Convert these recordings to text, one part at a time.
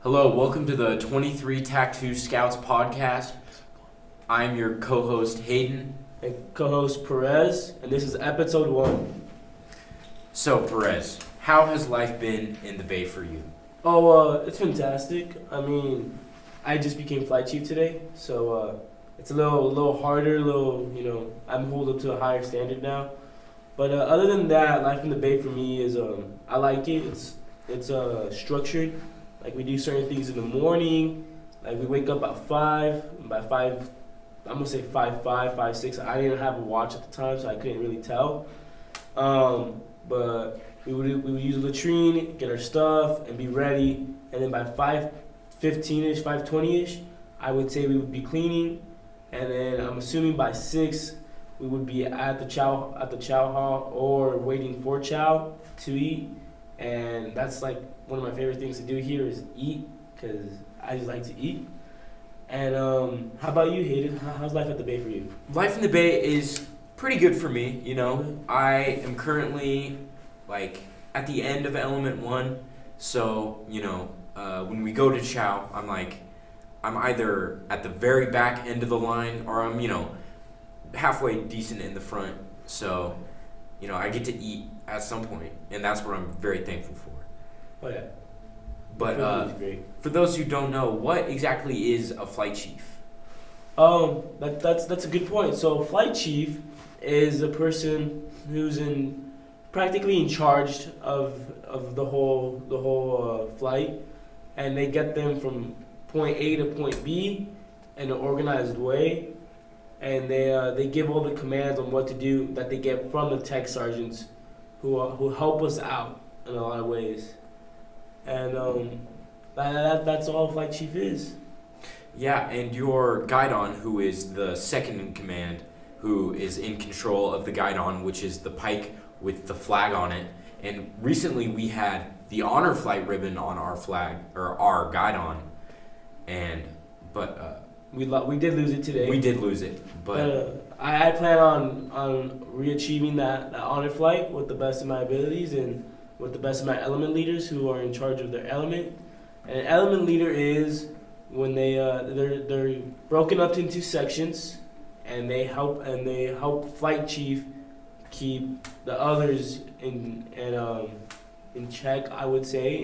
Hello, welcome to the 23 Tattoo Scouts podcast. I'm your co-host Hayden. And co-host Perez, and this is episode 1. So Perez, how has life been in the Bay for you? It's fantastic. I mean, I just became flight chief today, so it's a little harder, I'm hold up to a higher standard now. But other than that, life in the Bay for me is, I like it. It's structured. Like, we do certain things in the morning. Like, we wake up at 5. By 5, I'm going to say 5:05, 5:06. I didn't have a watch at the time, so I couldn't really tell. But we would use a latrine, get our stuff, and be ready. And then by 5:15-ish, 5:20-ish, I would say we would be cleaning. And then I'm assuming by 6, we would be at the chow hall or waiting for chow to eat. And that's like one of my favorite things to do here is eat, because I just like to eat. And how about you, Hayden? How's life at the Bay for you? Life in the Bay is pretty good for me, you know. I am currently at the end of Element 1, so, when we go to chow, I'm either at the very back end of the line or I'm, halfway decent in the front. So, I get to eat at some point, and that's what I'm very thankful for. Oh, yeah. But for those who don't know, what exactly is a flight chief? That's a good point. So, flight chief is a person who's practically in charge of the whole flight, and they get them from point A to point B in an organized way, and they give all the commands on what to do that they get from the tech sergeants who help us out in a lot of ways. And that's all a flight chief is. Yeah, and your guidon, who is the second in command, who is in control of the guidon, which is the pike with the flag on it. And recently we had the honor flight ribbon on our flag, or our guidon. But we did lose it today. We did lose it, but I plan on reachieving that honor flight with the best of my abilities and with the best of my element leaders who are in charge of their element. And an element leader is when they're broken up into sections, and they help flight chief keep the others in check, I would say,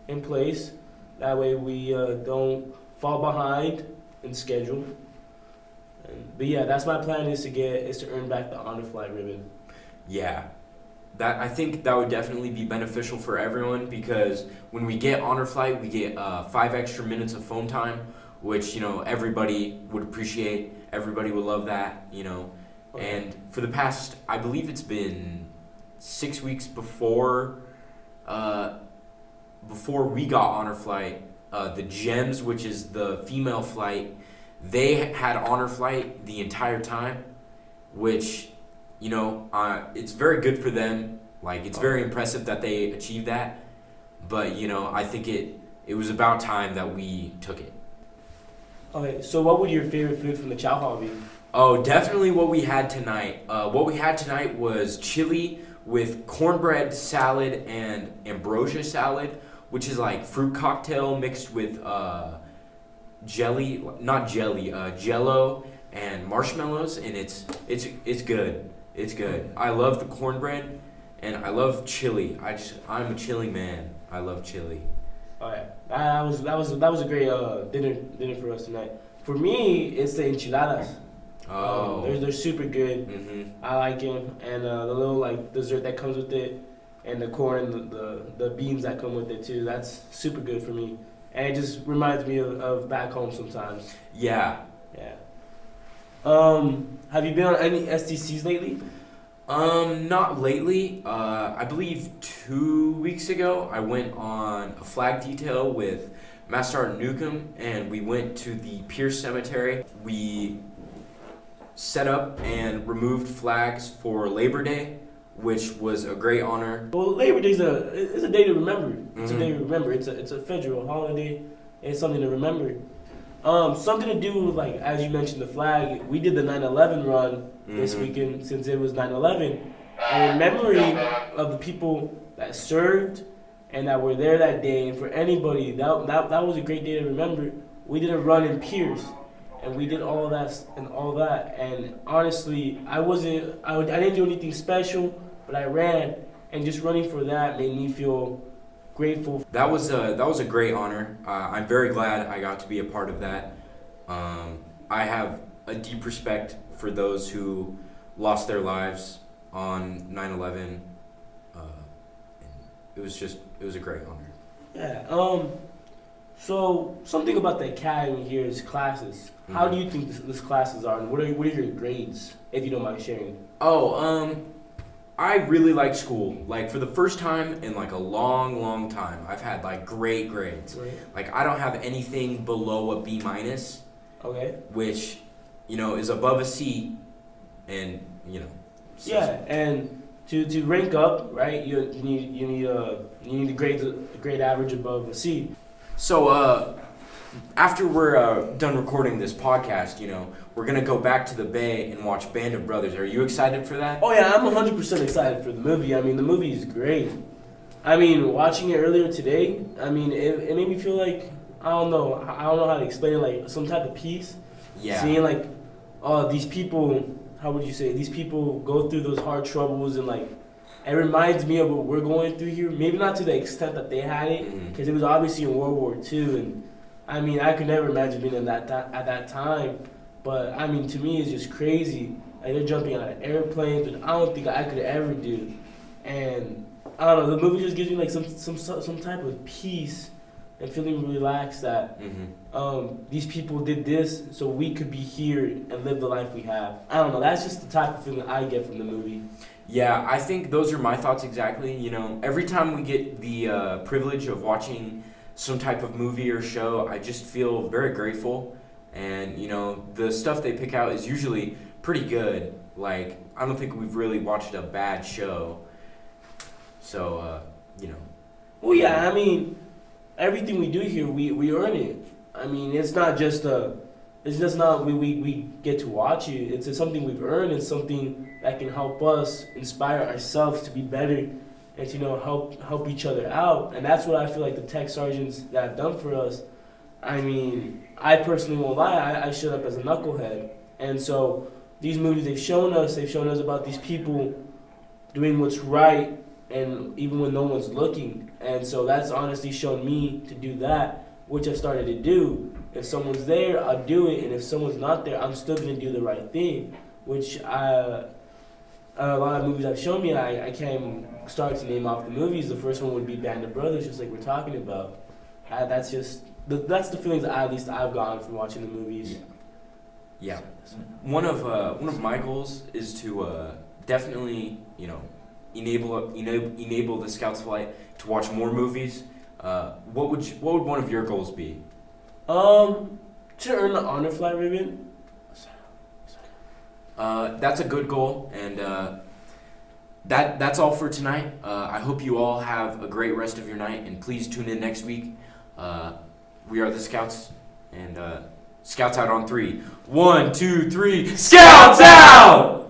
in place. That way we don't fall behind in schedule. But yeah, that's my plan is to earn back the honor flight ribbon. Yeah. I think that would definitely be beneficial for everyone, because when we get honor flight, we get 5 extra minutes of phone time, which, everybody would appreciate. Everybody would love that, Okay. And for the past, I believe it's been 6 weeks before we got honor flight, the GEMS, which is the female flight, they had honor flight the entire time, which, it's very good for them. It's very impressive that they achieved that. But, I think it was about time that we took it. Okay, so what would your favorite food from the chow hall be? Oh, definitely what we had tonight. What we had tonight was chili with cornbread salad and ambrosia salad, which is like fruit cocktail mixed with Jello and marshmallows, and it's good. It's good. I love the cornbread, and I love chili. I'm a chili man. I love chili. Oh yeah, that was a great dinner for us tonight. For me, it's the enchiladas. Oh, they're super good. Mm-hmm. I like them, and the little dessert that comes with it, and the corn, the beans that come with it too. That's super good for me, and it just reminds me of back home sometimes. Yeah. Yeah. Have you been on any STCs lately? Not lately. I believe 2 weeks ago, I went on a flag detail with Master Sergeant Newcomb, and we went to the Pierce Cemetery. We set up and removed flags for Labor Day, which was a great honor. Well, Labor Day is a day to remember. It's Mm-hmm. a day to remember. It's a federal holiday. It's something to remember. Something to do with, as you mentioned, the flag. We did the 9/11 run this weekend since it was 9/11. And in memory of the people that served and that were there that day. And for anybody, that was a great day to remember. We did a run in Pierce, and we did all that. And honestly, I didn't do anything special, but I ran, and just running for that made me feel grateful. That was a great honor. I'm very glad I got to be a part of that. I have a deep respect for those who lost their lives on 9/11. It was a great honor. Yeah. So something about the academy here is classes. How do you think this classes are, and what are your grades, if you don't mind sharing? I really like school. Like, for the first time in like a long time, I've had like great grades. Right. Like, I don't have anything below a B minus. Okay. Which, is above a C, and Yeah, and to rank up, right? You need a grade average above a C. So after we're done recording this podcast, we're gonna go back to the Bay and watch Band of Brothers. Are you excited for that? Oh yeah, I'm 100% excited for the movie. I mean, the movie is great. I mean, watching it earlier today, I mean, it made me feel like I don't know how to explain it, like some type of peace. Yeah. Seeing like, these people. How would you say? These people go through those hard troubles, and like, it reminds me of what we're going through here. Maybe not to the extent that they had it, because it was obviously in World War II, and I mean, I could never imagine being in at that time. But I mean, to me, it's just crazy. Like, they're jumping out of airplanes, which I don't think I could ever do. And I don't know, the movie just gives me like some type of peace and feeling relaxed that these people did this so we could be here and live the life we have. I don't know, that's just the type of feeling I get from the movie. Yeah, I think those are my thoughts exactly. Every time we get the privilege of watching some type of movie or show, I just feel very grateful. And, the stuff they pick out is usually pretty good. Like, I don't think we've really watched a bad show. So, Well, yeah, I mean, everything we do here, we earn it. I mean, it's not just we get to watch it. It's something we've earned. It's something that can help us inspire ourselves to be better and to help each other out. And that's what I feel like the tech sergeants that have done for us. I mean, I personally won't lie, I showed up as a knucklehead. And so these movies they've shown us about these people doing what's right, and even when no one's looking. And so that's honestly shown me to do that, which I've started to do. If someone's there, I'll do it, and if someone's not there, I'm still going to do the right thing, which a lot of movies have shown me. I can't even start to name off the movies. The first one would be Band of Brothers, just like we're talking about. That's the feelings that at least I've gotten from watching the movies. Yeah. One of my goals is to definitely, enable the Scouts Flight to watch more movies. What would one of your goals be? To earn the honor flight ribbon. That's a good goal, and that's all for tonight. I hope you all have a great rest of your night, and please tune in next week. We are the Scouts, and Scouts out on 3. 1, 2, 3. Scouts out!